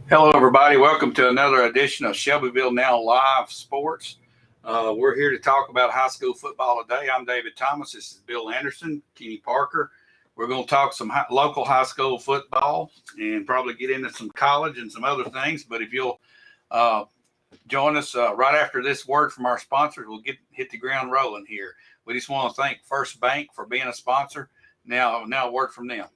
Hello, everybody. Welcome to another edition of Shelbyville Now Live Sports. We're here to talk about high school football today. I'm David Thomas. This is Bill Anderson, Kenny Parker. We're going to talk some local high school football and probably get into some college and some other things. But if you'll join us right after this word from our sponsors, we'll hit the ground rolling here. We just want to thank First Bank for being a sponsor. Now a word from them.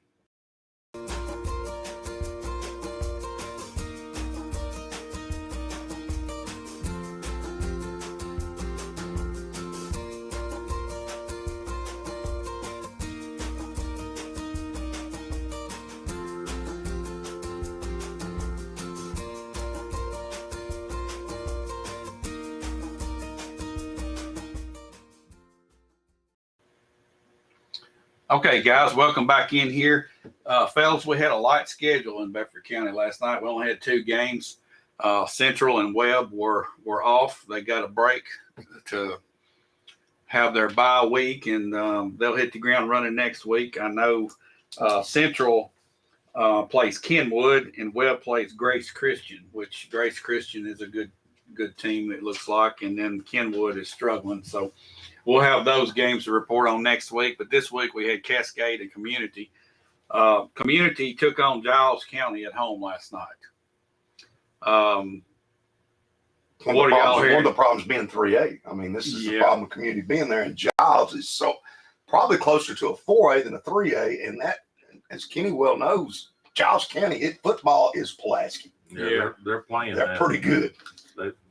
Okay, guys, welcome back in here. Fellas, we had a light schedule in Bedford County last night. We only had 2 games. Central and Webb were off. They got a break to have their bye week, and they'll hit the ground running next week. I know Central plays Kenwood, and Webb plays Grace Christian, which Grace Christian is a good team, it looks like, and then Kenwood is struggling. So we'll have those games to report on next week. But this week we had Cascade and Community. Community took on Giles County at home last night. One of the problems being 3A. I mean, this is the problem with Community being there, and Giles is so probably closer to a 4A than a 3A. And that, as Kenny well knows, Giles County football is Pulaski. Yeah, they're playing. They're pretty good.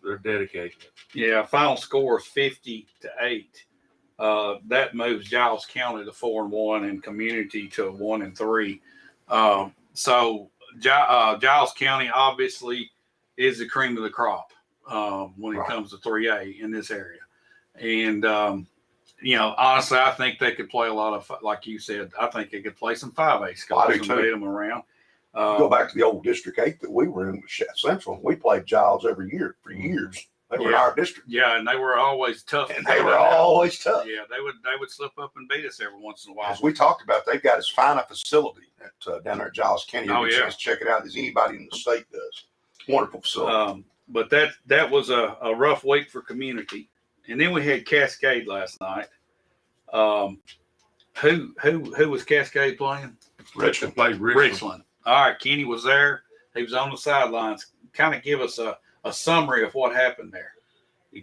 They're dedicated. Yeah, final score is 50-8. That moves Giles County to 4-1 and Community to 1-3. So Giles County obviously is the cream of the crop when it comes to 3A in this area. And honestly, I think they could play a lot of, like you said, I think they could play some 5A schools and beat them around. Go back to the old District 8 that we were in with Central. We played Giles every year for years. They were in our district. Yeah, and they were always tough. And they were always tough. Yeah, they would slip up and beat us every once in a while. As we talked about, they've got as fine a facility down there at Giles County. Chance to check it out as anybody in the state does. Wonderful facility. But that was a rough week for Community. And then we had Cascade last night. Who was Cascade playing? Richland played Richland. All right, Kenny was there. He was on the sidelines. Kind of give us a summary of what happened there.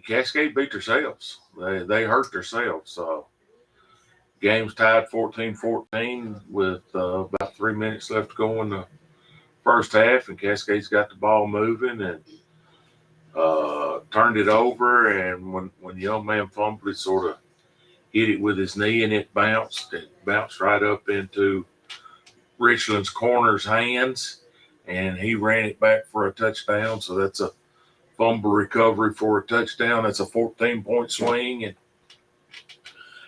Cascade beat themselves. They hurt themselves. Game's tied 14-14 with about 3 minutes left to go in the first half, and Cascade's got the ball moving and turned it over. And when the young man fumbled, it sort of hit it with his knee, and it bounced. It bounced right up into Richland's corner's hands, and he ran it back for a touchdown. So that's a fumble recovery for a touchdown. That's a 14-point swing. And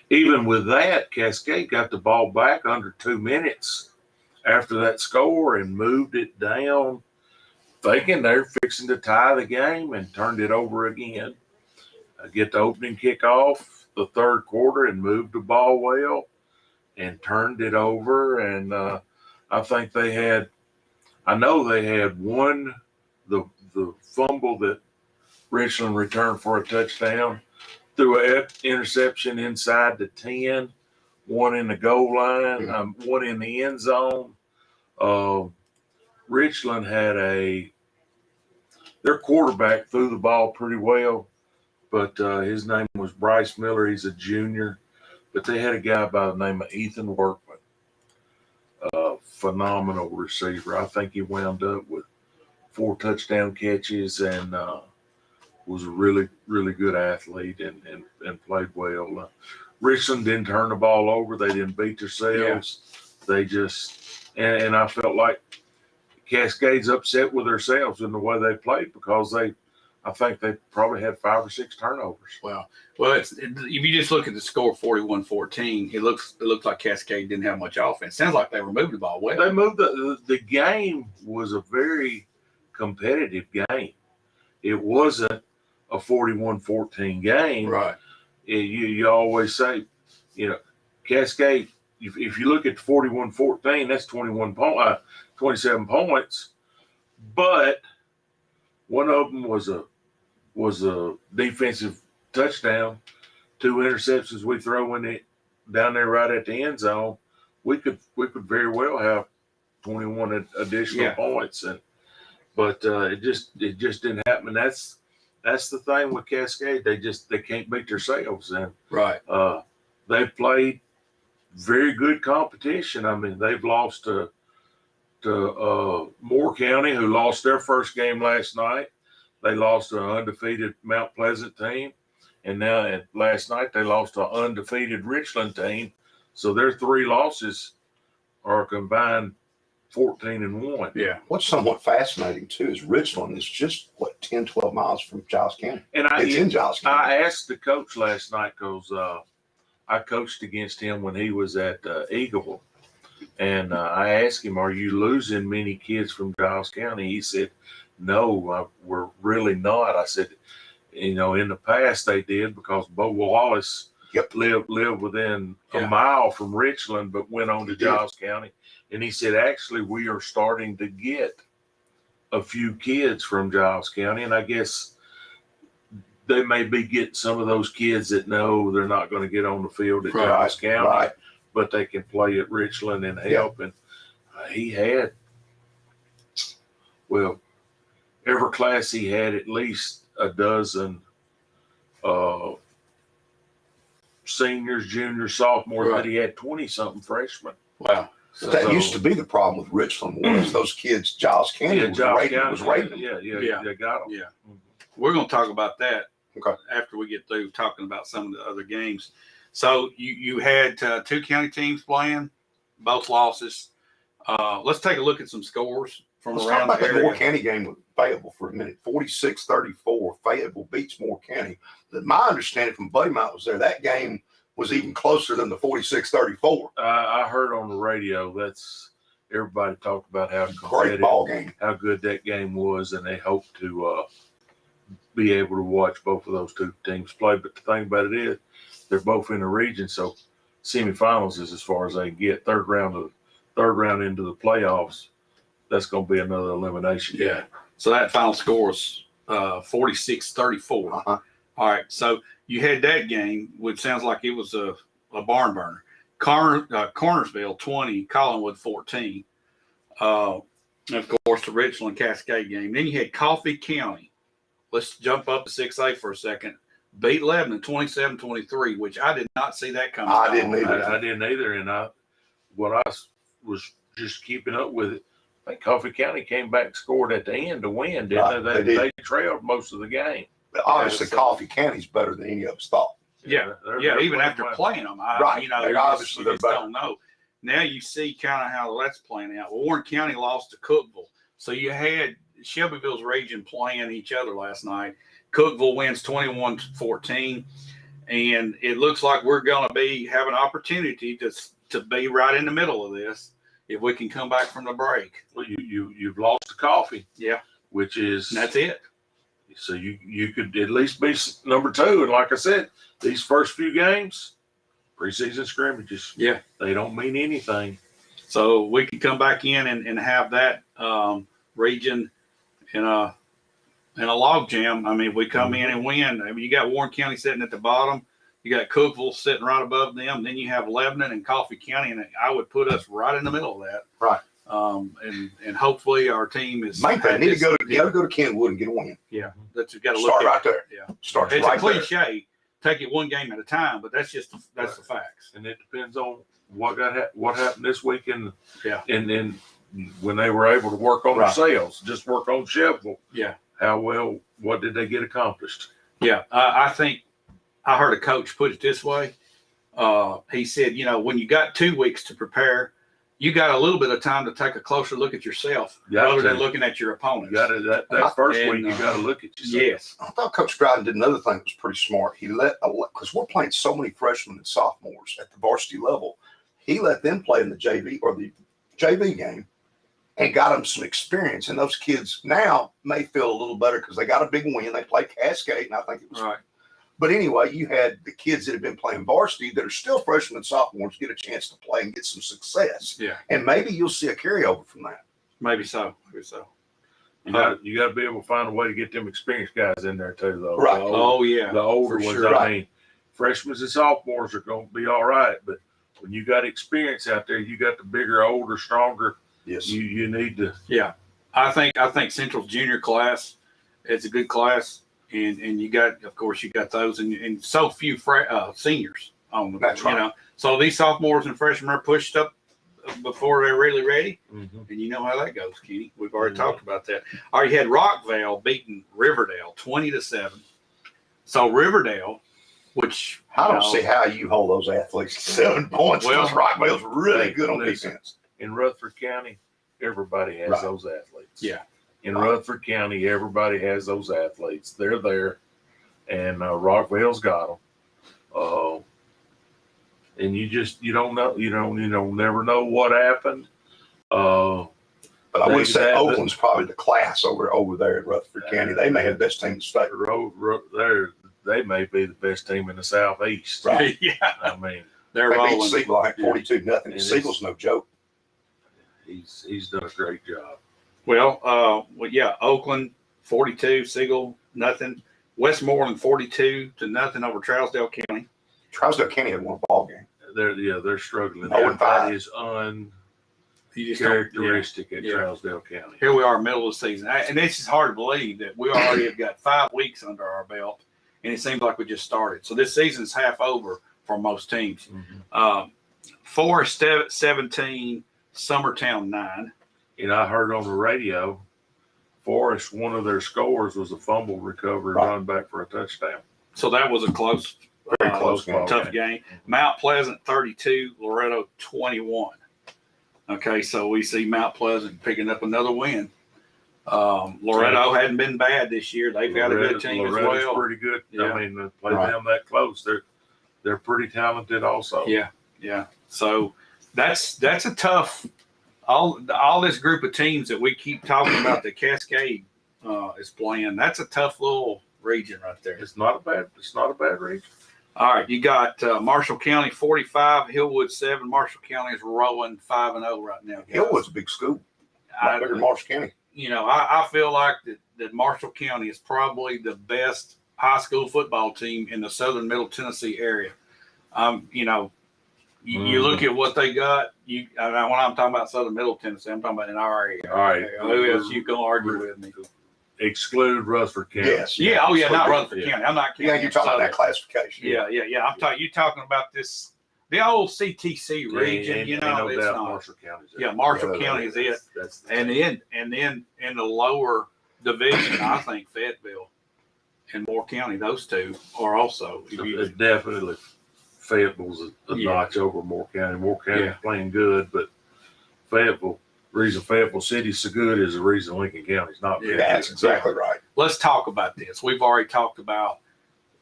even with that, Cascade got the ball back under 2 minutes after that score and moved it down, thinking they're fixing to tie the game, and turned it over again. Get the opening kickoff the third quarter and moved the ball well and turned it over. And I think I know they had one, the fumble that Richland returned for a touchdown, threw an interception inside the 10, one in the goal line, one in the end zone. Richland had their quarterback threw the ball pretty well, but his name was Bryce Miller. He's a junior, but they had a guy by the name of Ethan Workman. Phenomenal receiver. I think he wound up with 4 touchdown catches and was a really, really good athlete and played well. Richland didn't turn the ball over. They didn't beat themselves. Yeah. They just, and I felt like Cascade's upset with themselves in the way they played because I think they probably had 5 or 6 turnovers. Well, if you just look at the score 41-14, it looks like Cascade didn't have much offense. Sounds like they were moving the ball well. They moved the game was a very competitive game. It wasn't a 41-14 game. Right. You always say, Cascade, if you look at 41-14, that's 27 points, but one of them was a defensive touchdown, 2 interceptions we throw in it down there right at the end zone. We could very well have 21 additional points, but it just didn't happen. That's the thing with Cascade. They can't beat themselves, and right. They've played very good competition. I mean, they've lost to Moore County, who lost their first game last night. They lost to an undefeated Mount Pleasant team, and now last night they lost to an undefeated Richland team. So their 3 losses are combined 14-1. Yeah. What's somewhat fascinating too is Richland is just 10, 12 miles from Giles County. And it's in Giles County. I asked the coach last night because I coached against him when he was at Eagleville, and I asked him, "Are you losing many kids from Giles County?" He said, "No, we're really not." I said, in the past they did because Bo Wallace lived within a mile from Richland, but went on to Giles County. And he said, actually, we are starting to get a few kids from Giles County, and I guess they may be getting some of those kids that know they're not going to get on the field at Giles County, but they can play at Richland and help. And he had, every class he had at least a dozen seniors, juniors, sophomores, but he had 20-something freshmen. Wow. So that used to be the problem with Richland was those kids, Giles County was rating them. Yeah, they got them. Yeah. We're going to talk about that after we get through talking about some of the other games. So you had 2 county teams playing, both losses. Let's take a look at some scores from around the area. The Moore County game with Fayetteville for a minute. 46-34. Fayetteville beats Moore County. My understanding from Buddy Mount was there, that game was even closer than the 46-34. I heard on the radio everybody talked about how great ball game, how good that game was, and they hope to be able to watch both of those 2 teams play. But the thing about it is, they're both in the region, so semifinals is as far as they can get. Third round into the playoffs, that's going to be another elimination. Yeah. So that final score is 46-34. All right. So you had that game, which sounds like it was a barn burner. Cornersville 20, Collinwood 14. And of course, the Richland Cascade game. Then you had Coffee County. Let's jump up to 6A for a second. Beat Lebanon 27-23, which I did not see that coming. I didn't either. I didn't either. And what I was just keeping up with it, I think Coffee County came back and scored at the end to win, didn't they? They trailed most of the game. But obviously, Coffee County's better than any of us thought. They're even after playing them. Obviously, you just don't know. Now you see kind of how that's playing out. Warren County lost to Cookeville. So you had Shelbyville's region playing each other last night. Cookeville wins 21-14. And it looks like we're going to have an opportunity to be right in the middle of this if we can come back from the break. Well, you've lost to Coffee. Yeah. Which is. And that's it. So you could at least be number 2. And like I said, these first few games, preseason scrimmages, they don't mean anything. So we could come back in and have that region in a log jam. I mean, we come in and win. I mean, you got Warren County sitting at the bottom. You got Cookeville sitting right above them. Then you have Lebanon and Coffee County, and I would put us right in the middle of that. Right. And hopefully our team is. Main thing, need to go to Kenwood and get a win. Yeah, that's got to start right there. Yeah, starts it's right a cliche. There. Take it one game at a time, but that's the facts. And it depends on what happened this weekend. Yeah, and then when they were able to work on themselves, just work on Shelbyville. Yeah, what did they get accomplished? Yeah, I think I heard a coach put it this way. He said, when you got 2 weeks to prepare, you got a little bit of time to take a closer look at yourself rather than looking at your opponents. You got to that first week. You got to look at yourself. Yes. I thought Coach Dryden did another thing that was pretty smart. He because we're playing so many freshmen and sophomores at the varsity level, he let them play in the JV game and got them some experience. And those kids now may feel a little better because they got a big win. They played Cascade, and I think it was right. But anyway, you had the kids that have been playing varsity that are still freshmen and sophomores get a chance to play and get some success. Yeah. And maybe you'll see a carryover from that. Maybe so. Maybe so. You got to be able to find a way to get them experienced guys in there too, though. Right. The older ones. Sure. I mean, freshmen and sophomores are going to be all right, but when you got experience out there, you got the bigger, older, stronger. Yes. You need to. Yeah. I think Central's junior class is a good class. And you got, of course, you got those, and so few seniors on them. That's right. You know, so these sophomores and freshmen are pushed up before they're really ready, and you know how that goes, Kenny. We've already talked about that. All right, you had Rockvale beating Riverdale 20-7. So Riverdale, which I don't see how you hold those athletes to 7 points. Well, Well, Rockvale's really good on defense. In Rutherford County, everybody has those athletes. Yeah. In Rutherford County, everybody has those athletes. They're there, and Rockvale's got them. And you don't know, you don't never know what happened. But I would say Oakland's probably the class over there at Rutherford County. They may have the best team in the state. They may be the best team in the Southeast. Right. yeah, I mean, they're They beat rolling. Shelbyville like 42-0. Siegel's no joke. he's done a great job. Well, Oakland 42, Siegel nothing. Westmoreland 42-0 over Trousdale County. Trousdale County had one ball game. They're struggling. 0-5. That is You just don't- uncharacteristic at Trousdale County. Here we are, middle of the season, and this is hard to believe that we already have got 5 weeks under our belt, and it seems like we just started. So this season's half over for most teams. Forest 17, Summertown 9. And I heard on the radio, Forrest, one of their scores was a fumble recovery run back for a touchdown. So that was a close, Very close game. tough game. Mount Pleasant 32, Loretto 21. Okay, so we see Mount Pleasant picking up another win. Loretto hadn't been bad this year. They've got a good team as Loretto's well. pretty good. Yeah. I mean, to play them that close, they're pretty talented also. Yeah. So that's a tough. All this group of teams that we keep talking about that Cascade is playing. That's a tough little region right there. It's not a bad region. All right, you got Marshall County 45, Hillwood 7. Marshall County is rolling 5-0 right now. Guys. Hillwood's a big school. Bigger than Marshall County. You know, I feel like that Marshall County is probably the best high school football team in the southern Middle Tennessee area. You know, you look at what they got. When I'm talking about southern Middle Tennessee, I'm talking about in our area. All right. Who else you gonna argue with me? Exclude Rutherford County. Yes. Yeah. Oh, yeah. Not Rutherford County. I'm not. Yeah, you're talking about that classification. Yeah. I'm talking. You talking about this, the old CTC region. You know, it's not. Marshall County. Yeah, Marshall County is it. And then in the lower division, I think Fayetteville and Moore County, those two are also. Definitely, Fayetteville's a notch over Moore County. Moore County's playing good, but Fayetteville. Reason Fayetteville City's so good is the reason Lincoln County's not good. That's exactly right. Let's talk about this. We've already talked about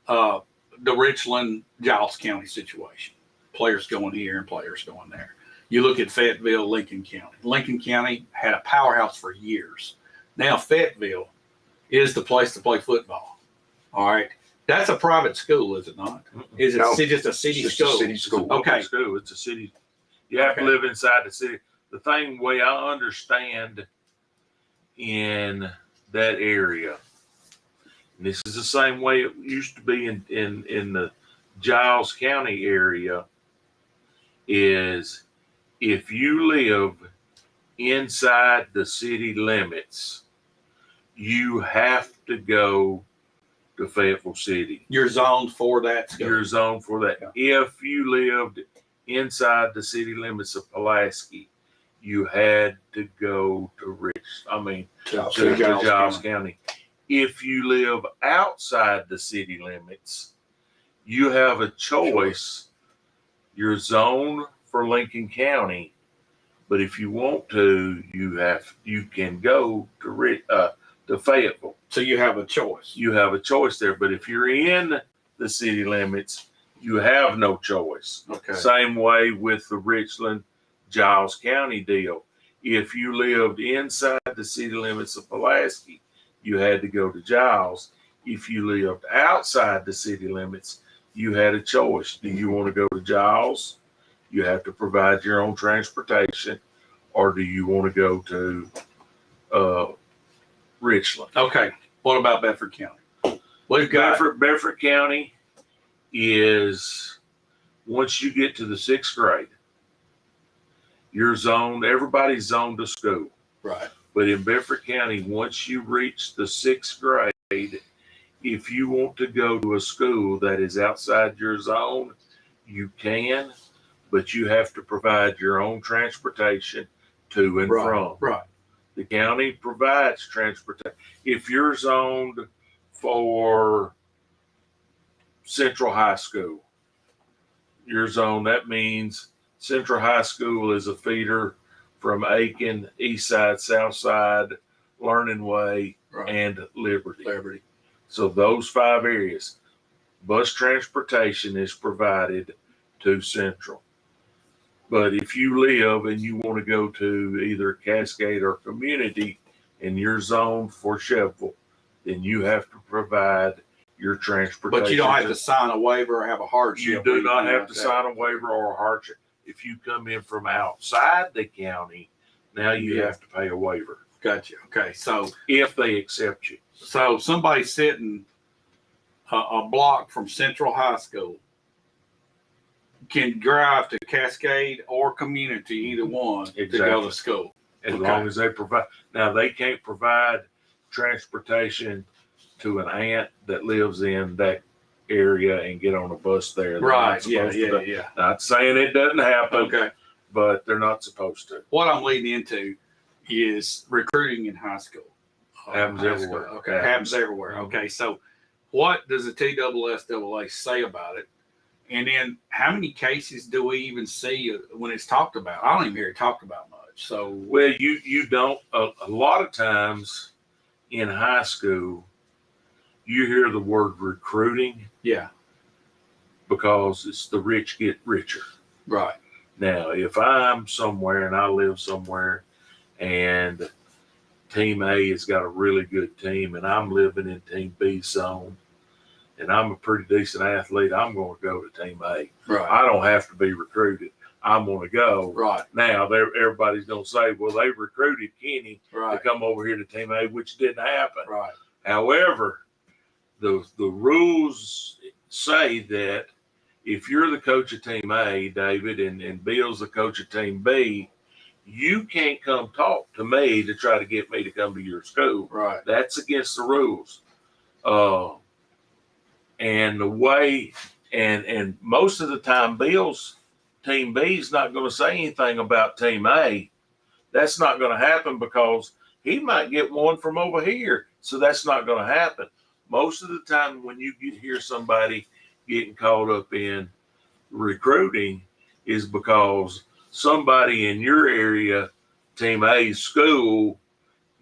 the Richland Giles County situation. Players going here and players going there. You look at Fayetteville, Lincoln County. Lincoln County had a powerhouse for years. Now Fayetteville is the place to play football. All right. That's a private school, is it not? Is it just a city school? A city school. Okay. It's a city. You have to live inside the city. The way I understand in that area, and this is the same way it used to be in the Giles County area, is if you live inside the city limits, you have to go to Fayetteville City. You're zoned for that school. You're zoned for that. Yeah. If you lived inside the city limits of Pulaski, you had to go to Giles County. If you live outside the city limits, you have a choice. You're zoned for Lincoln County, But if you want to, you can go to Fayetteville. So you have a choice. You have a choice there. But if you're in the city limits, you have no choice. Okay. Same way with the Richland Giles County deal. If you lived inside the city limits of Pulaski, you had to go to Giles. If you lived outside the city limits, you had a choice. Do you want to go to Giles? You have to provide your own transportation, or do you want to go to Richland? Okay. What about Bedford County? We've got Bedford County is, once you get to the 6th grade, you're zoned, everybody's zoned to school. right. But in Bedford County, once you reach the 6th grade, if you want to go to a school that is outside your zone, you can, but you have to provide your own transportation to and from. Right. The county provides transportation. If you're zoned for Central High School, you're zoned, that means Central High School is a feeder from Aiken, East Side, South Side, Learning Way, Right. and Liberty. Liberty. So those 5 areas, bus transportation is provided to Central. But if you live and you want to go to either Cascade or Community and you're zoned for Shelbyville, then you have to provide your transportation. But you don't have to sign a waiver or have a hardship. You do not have to sign a waiver or a hardship. If you come in from outside the county, now you have to pay a waiver. Gotcha. Okay. So if they accept you. So somebody sitting a block from Central High School can drive to Cascade or Community, either one, to go to school. As long as they provide. Now, they can't provide transportation to an aunt that lives in that area and get on a bus there. Right. Yeah. Not saying it doesn't happen, Okay. but they're not supposed to. What I'm leading into is recruiting in high school. Happens everywhere. Okay. Happens everywhere. Okay. So what does the TSSAA say about it? And then how many cases do we even see when it's talked about? I don't even hear it talked about much. So, well, you don't, a lot of times in high school, you hear the word recruiting. Yeah. Because it's the rich get richer. Right. Now, if I'm somewhere and I live somewhere and Team A has got a really good team and I'm living in Team B zone and I'm a pretty decent athlete, I'm going to go to Team A. Right. I don't have to be recruited. I'm going to go. Right. Now, everybody's going to say, well, they recruited Kenny to come over here to Team A, which didn't happen. Right. However, the rules say that if you're the coach of Team A, David, and Bill's the coach of Team B, you can't come talk to me to try to get me to come to your school. Right. That's against the rules. And the way, and most of the time, Bill's Team B is not going to say anything about Team A. That's not going to happen because he might get one from over here. So that's not going to happen. Most of the time when you hear somebody getting caught up in recruiting is because somebody in your area, Team A's school,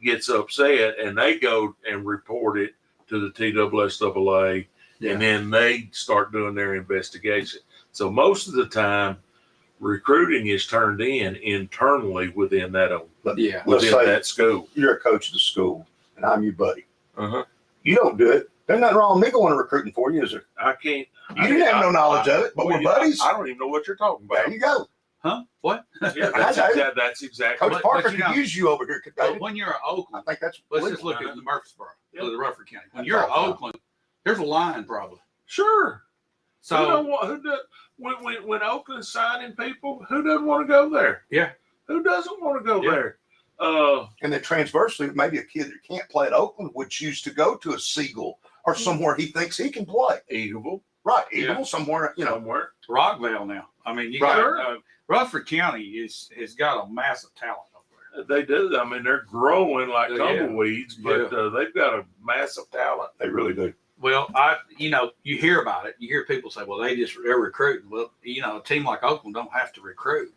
gets upset and they go and report it to the TSSAA, and then they start doing their investigation. So most of the time, recruiting is turned in internally within that that school. You're a coach of the school, and I'm your buddy. Uh-huh. You don't do it. There's nothing wrong with me going to recruiting for you, is there? I can't. You didn't have no knowledge of it, but we're buddies. I don't even know what you're talking about. There you go. Huh? What? Yeah, that's exactly. Coach Parker could use you over here. But when you're at I Oakland, think that's. let's just look at the Murfreesboro, Yeah. the Rutherford County. When you're at Oakland, there's a line probably. Sure. So When Oakland's signing people, who doesn't want to go there? Yeah. Who doesn't want to go there? And then transversely, maybe a kid that can't play at Oakland would choose to go to a Siegel or somewhere he thinks he can play. Eagleville. Right. Eagle, somewhere, Somewhere. Rockville now. I mean, you got Rutherford County has got a massive talent over They do. I mean, they're growing like tumbleweeds, but they've got a massive talent. They really do. Well, you hear about it. You hear people say, well, they're recruiting. Well, a team like Oakland don't have to recruit.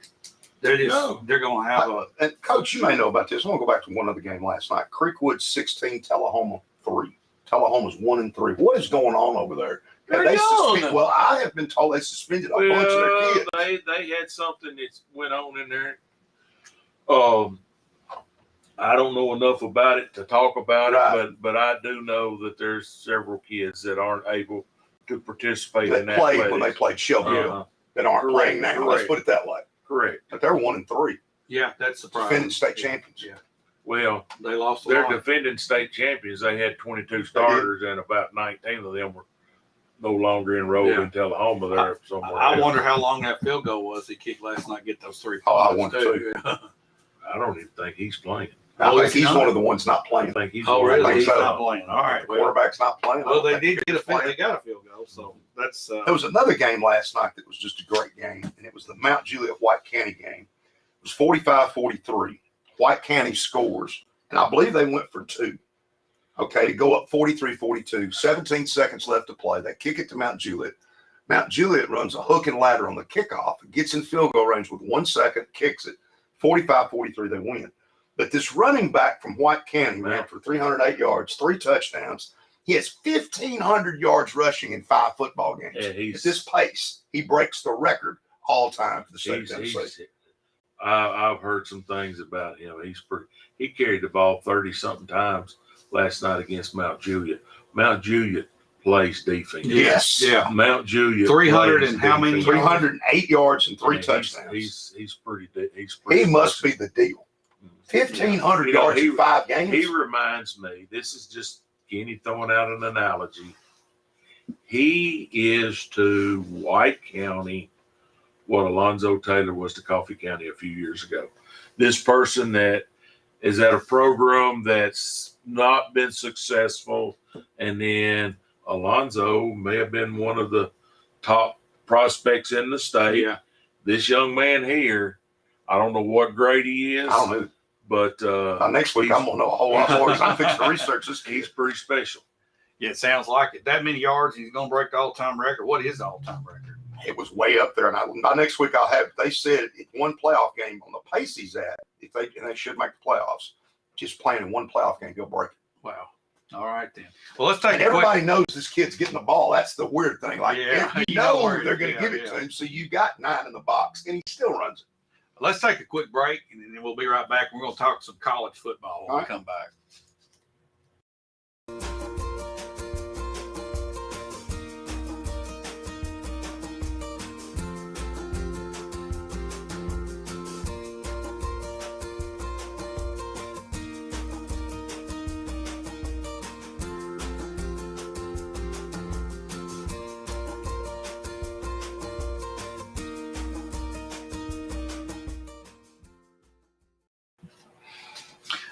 They're going to have a. And Coach, you may know about this. I want to go back to one other game last night. Creekwood 16, Tullahoma 3. Tullahoma's 1-3. What is going on over there? Well, I have been told they suspended a bunch of their kids. They had something that went on in there. I don't know enough about it to talk about it, but I do know that there's several kids that aren't able to participate in that. When they played Shelbyville that aren't playing now. Let's put it that way. Correct. But they're 1-3. Yeah, that's surprising. Defending state champions. Yeah. Well, they lost. They're defending state champions. They had 22 starters, and about 19 of them were no longer enrolled in Tullahoma. There somewhere. I wonder how long that field goal was he kicked last night. Get those 3 points. I wonder too. I don't even think he's playing. I think he's one of the ones not playing. I think he's really? He's so. not playing. All right. The quarterback's not playing. Well, they did get they got a field goal, so that's. There was another game last night that was just a great game, and it was the Mount Juliet White County game. It was 45-43. White County scores, and I believe they went for 2. Okay, to go up 43-42. 17 seconds left to play. They kick it to Mount Juliet. Mount Juliet runs a hook and ladder on the kickoff, gets in field goal range with 1 second, kicks it. 45-43, they win. But this running back from White County ran for 308 yards, 3 touchdowns. He has 1,500 yards rushing in 5 football games. Yeah, at this pace, he breaks the record all time for the state of Tennessee. I've heard some things about him. He carried the ball 30-something times last night against Mount Juliet. Mount Juliet plays defense. Yes. Yeah. Mount Juliet. 300 and how many? 308 yards and 3 touchdowns. He's pretty. He must be the deal. 1,500 yards in 5 games. He reminds me, this is just Kenny throwing out an analogy. He is to White County what Alonzo Taylor was to Coffee County a few years ago. This person that is at a program that's not been successful, and then Alonzo may have been one of the top prospects in the state. Yeah. This young man here, I don't know what grade he is. I don't know. But next week, I'm going to know a whole lot more because I'm fixing to research this. He's pretty special. Yeah, it sounds like it. That many yards, he's going to break the all-time record. What is the all-time record? It was way up there. And by next week, they said one playoff game on the pace he's at, and they should make the playoffs. Just playing in one playoff game, he'll break it. Wow. All right, then. Well, let's take and everybody knows this kid's getting the ball. That's the weird thing. Like, you know they're going to give it to him. So you got 9 in the box, and he still runs it. Let's take a quick break, and then we'll be right back. We're going to talk some college football when we come back.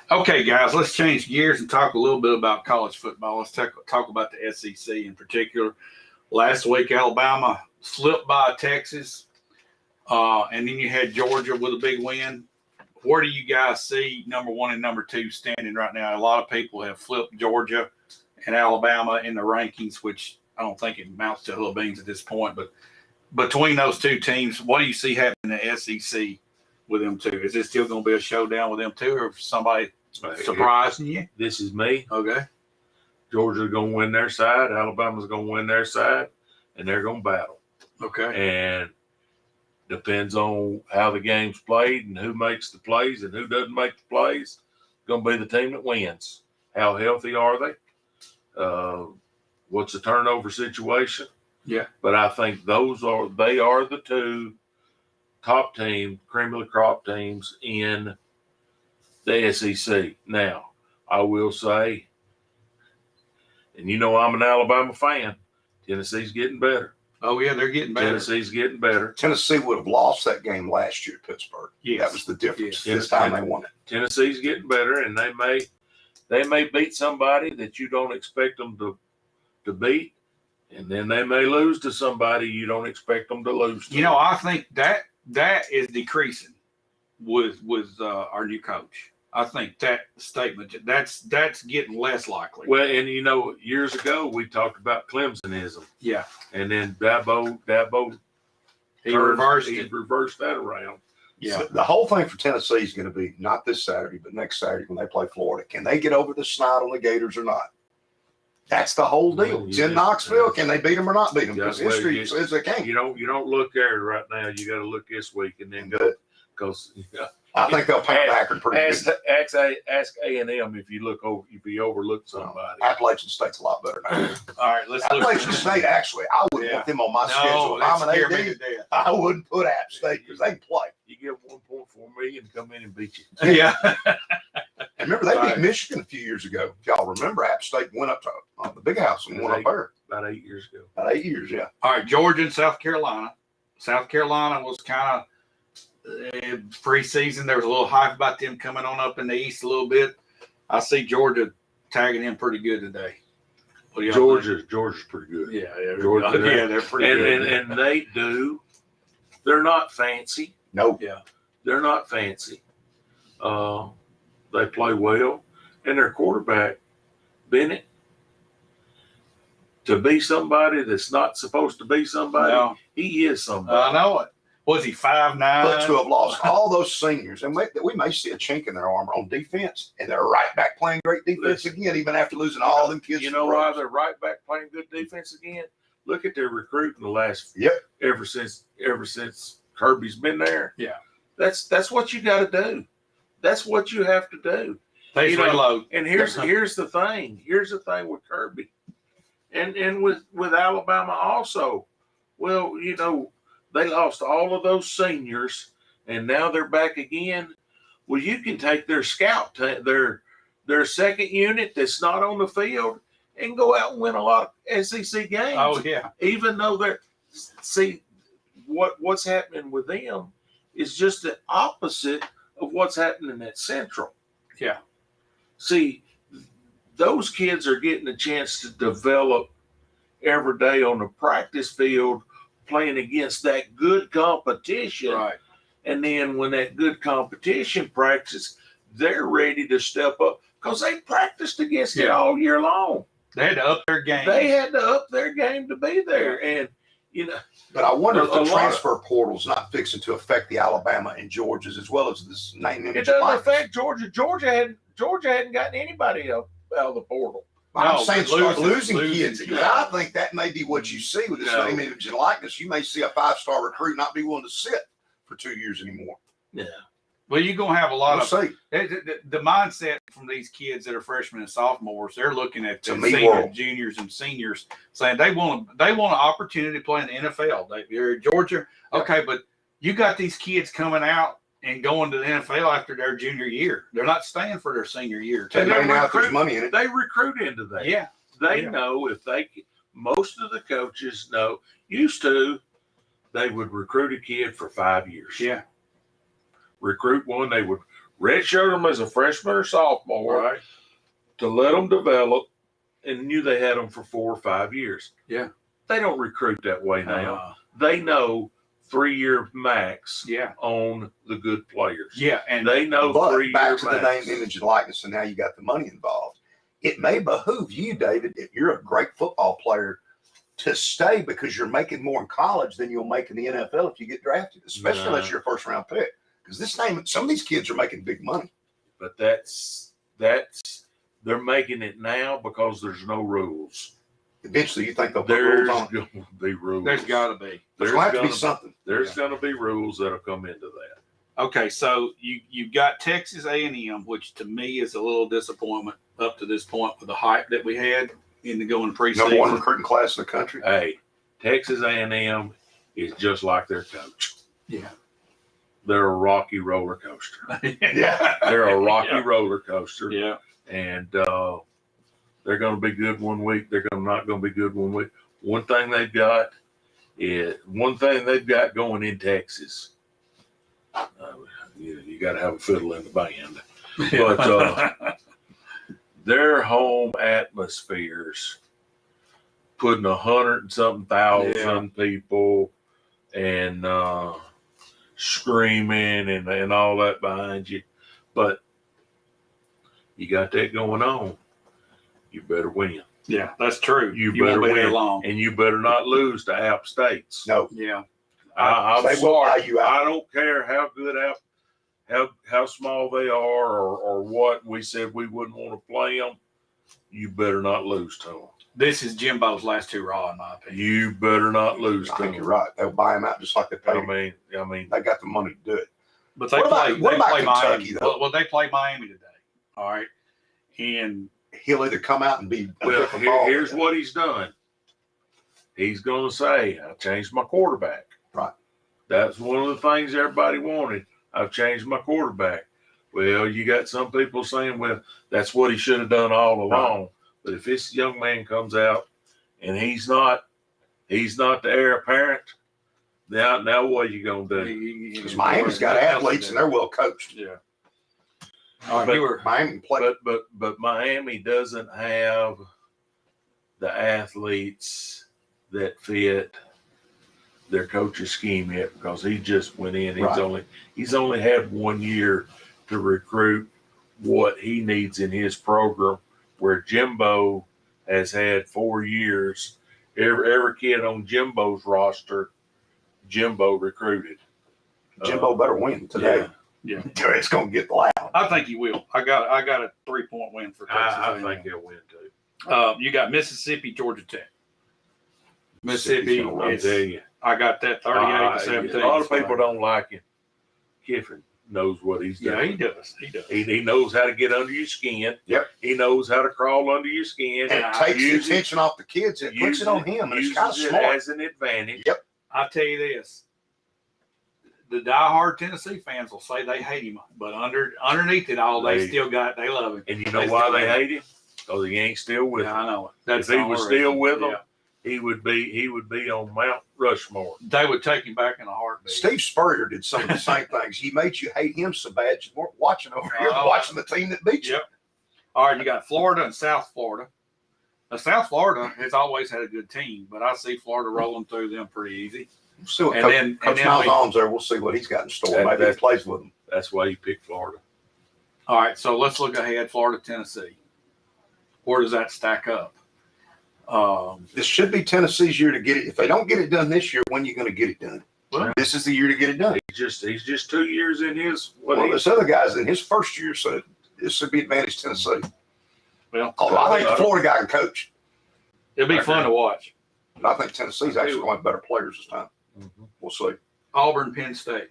Okay, guys, let's change gears and talk a little bit about college football. Let's talk about the SEC in particular. Last week, Alabama slipped by Texas, and then you had Georgia with a big win. Where do you guys see number 1 and number 2 standing right now? A lot of people have flipped Georgia and Alabama in the rankings, which I don't think it amounts to little beans at this point. But between those 2 teams, what do you see happening in the SEC with them 2? Is it still going to be a showdown with them 2, or somebody surprising you? This is me. Okay. Georgia's going to win their side. Alabama's going to win their side, and they're going to battle. Okay. And depends on how the game's played and who makes the plays and who doesn't make the plays. It's going to be the team that wins. How healthy are they? What's the turnover situation? Yeah. But I think they are the 2 top team, cream of the crop teams in the SEC. Now, I will say, and you know I'm an Alabama fan, Tennessee's getting better. Oh, yeah, they're getting better. Tennessee's getting better. Tennessee would have lost that game last year at Pittsburgh. Yes. That was the difference. Yes. This time they won it. Tennessee's getting better, and they may beat somebody that you don't expect them to beat, and then they may lose to somebody you don't expect them to lose to. You know, I think that is decreasing with our new coach. I think that statement, that's getting less likely. Well, and you know, years ago we talked about Clemsonism. Yeah. And then Dabo he reversed that around. Yeah. So the whole thing for Tennessee is going to be not this Saturday, but next Saturday when they play Florida. Can they get over the snide on the Gators or not? That's the whole deal. Well, It's in Knoxville. Can they beat them or not beat them? Because well, history says they can't. You don't look there right now. You got to look this week and then go, because I think they'll pound Akron pretty ask good. ask A&M if you overlook somebody. Appalachian State's a lot better now. All right, let's look. Appalachian State, actually, I wouldn't want them on my schedule. If I'm an scared me to AD, death. I wouldn't put App State because they can play. You get 1.4 million to come in and beat you. Yeah. And remember, they Right. beat Michigan a few years ago. If y'all remember, App State went up to the big house and won up there. About 8 years ago. About 8 years, yeah. All right, Georgia and South Carolina. South Carolina was kind of preseason. There was a little hype about them coming on up in the East a little bit. I see Georgia tagging in pretty good today. What do y'all think? Georgia's pretty good. Yeah, Georgia, yeah, they're pretty good. And they do. They're not fancy. No. Yeah. They're not fancy. They play well, and their quarterback Bennett, to be somebody that's not supposed to be somebody, No. he is I somebody. know it. Was he 5'9"? But to have lost all those seniors, and we may see a chink in their armor on defense, and they're right back playing great defense again, even after losing all them kids. You know why they're right back playing good defense again? Look at their recruiting the last ever since Kirby's been there. Yeah. That's what you got to do. That's what you have to do. They reload. And here's the thing. Here's the thing with Kirby, and with Alabama also. Well, they lost all of those seniors, and now they're back again. Well, you can take their scout, their second unit that's not on the field, and go out and win a lot of SEC games. Oh yeah. Even though what's happening with them is just the opposite of what's happening at Central. Yeah. See, those kids are getting a chance to develop every day on the practice field, playing against that good competition. Right. And then when that good competition practice, they're ready to step up because they practiced against it all year long. They had to up their game. They had to up their game to be there. And, But I wonder if the transfer portal's not fixing to affect the Alabama and Georgias as well as this name. It doesn't affect Georgia. Georgia hadn't gotten anybody out of the portal. I'm saying start losing kids. Because I think that may be what you see with this name, image, and likeness. You may see a 5-star recruit not be willing to sit for 2 years anymore. Yeah. Well, you're going to have a lot We'll of see. the mindset from these kids that are freshmen and sophomores. They're looking at the me seniors, world. juniors, and seniors, saying they want an opportunity to play in the NFL. They're in Georgia, okay, but you got these kids coming out and going to the NFL after their junior year. They're not staying for their senior year. And now there's money in it. They recruit into that. Yeah, They know if most of the coaches used to, they would recruit a kid for 5 years. yeah, Recruit one, they would redshirt them as a freshman or sophomore, right. to let them develop, and knew they had them for 4 or 5 years. Yeah. They don't recruit that way now. They know 3-year max Yeah, on the good players. yeah, and They know But 3-year back to the max. name, image, and likeness, and now you got the money involved. It may behoove you, David, if you're a great football player, to stay because you're making more in college than you'll make in the NFL if you get drafted, especially unless you're a first-round pick. Because some of these kids are making big money. But that's they're making it now because there's no rules. Eventually, you think they'll put There's rules on. going to be rules. there's got to be. There's going to have to be something. There's going to be rules that'll come into that. Okay, so you've got Texas A&M, which to me is a little disappointment up to this point with the hype that we had in the going preseason. Number one recruiting class in the country. Hey, Texas A&M is just like their coach. Yeah. They're a rocky roller coaster. Yeah. They're a rocky roller coaster. Yeah. And they're going to be good one week. They're not going to be good one week. One thing they've got going in Texas. You got to have a fiddle in the band, but their home atmospheres, putting 100 and something thousand people and screaming and all that behind you, but you got that going on. You better win. Yeah, that's true. You won't better be there win, long. and you better not lose to App States. No. Yeah. I'm They will buy sorry. you out. I don't care how good, how small they are, or what. We said we wouldn't want to play them. You better not lose to them. This is Jimbo's last hurrah, in my opinion. You better not lose I to think them. you're right. They'll buy him out just like they paid. I mean, They got the money to do it. But they What about- play. what They about play Kentucky, Miami. though? Well, they play Miami today. All right, and He'll either come out and be a well, different ball. here's what he's done. He's going to say, I changed my quarterback. Right. That's one of the things everybody wanted. I've changed my quarterback. Well, you got some people saying, well, that's what he should have done all along. Right. But if this young man comes out and he's not the heir apparent, now what are you going to do? Because Miami's got athletes and they're well coached. Yeah. All right, Miami play. But Miami doesn't have the athletes that fit their coach's scheme yet, because he just went in. He's only had 1 year to recruit what he needs in his program, where Jimbo has had 4 years. Every kid on Jimbo's roster, Jimbo recruited. Jimbo better win today. Yeah. It's going to get loud. I think he will. I got a 3-point win for Texas. I think he'll win too. You got Mississippi, Georgia Tech. Mississippi, I got that 38-17. A lot of people don't like him. Kiffin knows what he's doing. Yeah, he does. He does. He knows how to get under your skin. Yep. He knows how to crawl under your skin. And it takes the attention off the kids. It puts it on him, and it's kind of smart. As an advantage. Yep. I'll tell you this. The diehard Tennessee fans will say they hate him, but underneath it all, they love him. And you know why they hate him? Because he ain't still with them. I know it. If he was still with them, he would be on Mount Rushmore. They would take him back in a heartbeat. Steve Spurrier did some of the same things. He made you hate him so bad you weren't watching over here, watching the team that beat you. Yep. All right, you got Florida and South Florida. Now, South Florida has always had a good team, but I see Florida rolling through them pretty easy. We'll see what Coach Malzahn's there. We'll see what he's got in store. Maybe he plays with them. That's why you picked Florida. All right, so let's look ahead. Florida, Tennessee. Where does that stack up? This should be Tennessee's year to get it. If they don't get it done this year, when are you going to get it done? Well, this is the year to get it done. He's just 2 years in his. This other guy's in his first year, so this should be advantage Tennessee. Well, I think the Florida guy can coach. It'll be fun to watch. But I think Tennessee's actually going to have better players this time. Mm-hmm. We'll see. Auburn, Penn State.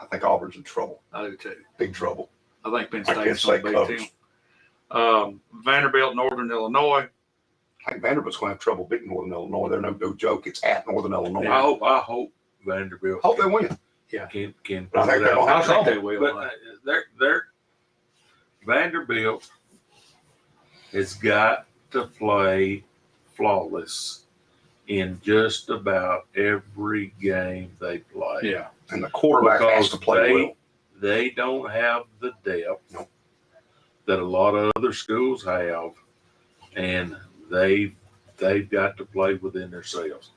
I think Auburn's in trouble. I do too. Big trouble. I think Penn State's going to beat them. Vanderbilt, Northern Illinois. I think Vanderbilt's going to have trouble beating Northern Illinois. They're no joke. It's at Northern Illinois. Yeah. I hope Vanderbilt. Hope they win. Yeah, can. I think they will. But they're Vanderbilt has got to play flawless in just about every game they play. Yeah, and the quarterback has to play well. They don't have the depth that a lot of other schools have, and they've got to play within themselves.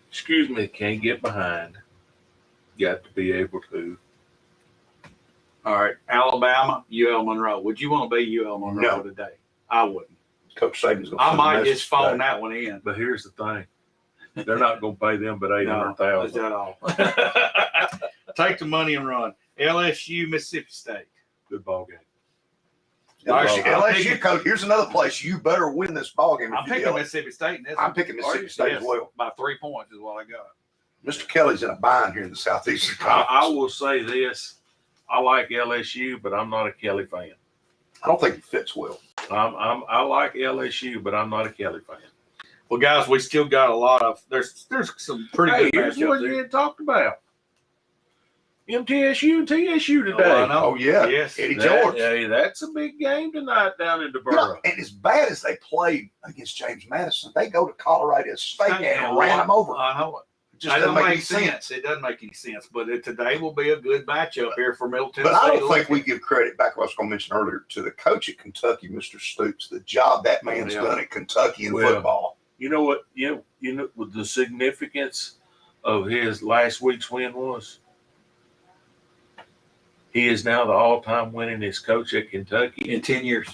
Excuse me, can't get behind. Got to be able to. All right, Alabama, UL Monroe. Would you want to be UL Monroe today? I wouldn't. Coach Saban's going to I might just phone that one in. But here's the thing. They're not going to pay them but $800,000. Is that all? Take the money and run. LSU, Mississippi State. Good ball game. LSU, coach, here's another place. You better win this ball game. I'm picking Mississippi State. I'm picking Mississippi State as well. By 3 points is what I got. Mr. Kelly's in a bind here in the Southeastern Conference. I will say this. I like LSU, but I'm not a Kelly fan. I don't think he fits well. I like LSU, but I'm not a Kelly fan. Well, guys, we still got a lot of there's some pretty good here's what you had talked about. MTSU and TSU today. Oh yeah, yes, Eddie George. Hey, that's a big game tonight down in DeBurgh. And as bad as they played against James Madison, they go to Colorado State and ran them over. I know it. It just doesn't make any sense. It doesn't make any sense. But today will be a good matchup here for Middle Tennessee. But I don't think we give credit, back to what I was going to mention earlier, to the coach at Kentucky, Mr. Stoops, the job that man's done at Kentucky in football. You know what? You know what the significance of his last week's win was? He is now the all-time winningest coach at Kentucky in 10 years.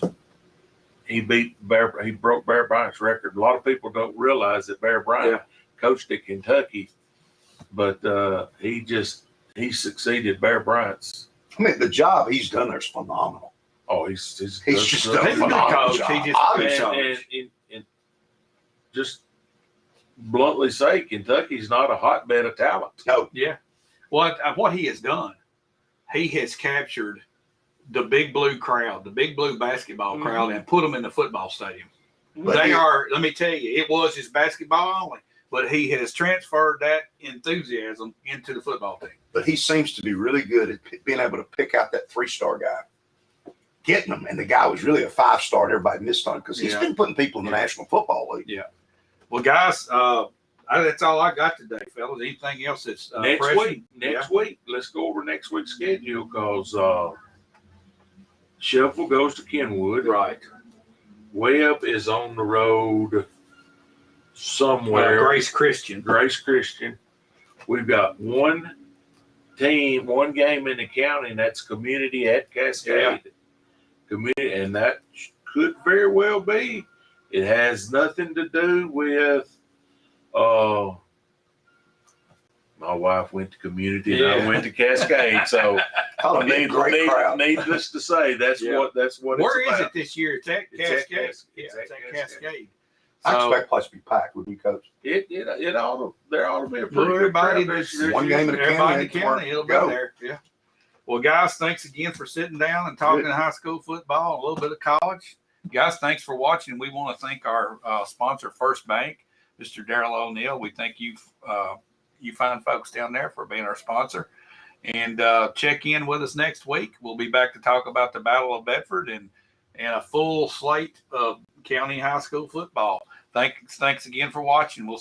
He broke Bear Bryant's record. A lot of people don't realize that Bear Bryant coached at Kentucky but he succeeded Bear Bryant's. I mean, the job he's done there is phenomenal. Oh, he's just does- done a He's a good phenomenal coach. job. He just- Obviously. and just bluntly say, Kentucky's not a hotbed of talent. No, Yeah. What he has done, he has captured the big blue crowd, the big blue basketball crowd, and put them in the football stadium. But They he- are, let me tell you, it was just basketball only, but he has transferred that enthusiasm into the football team. but he seems to be really good at being able to pick out that 3-star guy, getting them. And the guy was really a 5-star. Everybody missed on because he's Yeah. been putting people in the National Football League. Well, guys, that's all I got today, fellas. Anything else that's Next week, let's go over next week's schedule because Shelbyville goes to Kenwood. Right. Webb is on the road somewhere. Grace Christian. Grace Christian. We've got one game in the county, and that's Community at Cascade. Community, and that could very well be. It has nothing to do with my wife went to Community and I went to Cascade. So Probably be a great crowd. needless to say, that's what Where it's is about. it this year? It's at It's at Cascade. Cas- Yeah, it's it's at at Cascade. Cascade. I So, expect the place to be packed with you, Coach. It ought to there ought to be a pretty well, good everybody crowd. that's One game in the everybody in the county, county, it'll be go. there. Yeah. Well, guys, thanks again for sitting down and talking high school football, a little bit of college. Guys, thanks for watching. We want to thank our sponsor, First Bank, Mr. Darrell O'Neill. We thank you, you fine folks down there, for being our sponsor. And check in with us next week. We'll be back to talk about the Battle of Bedford and a full slate of county high school football. Thanks again for watching. We'll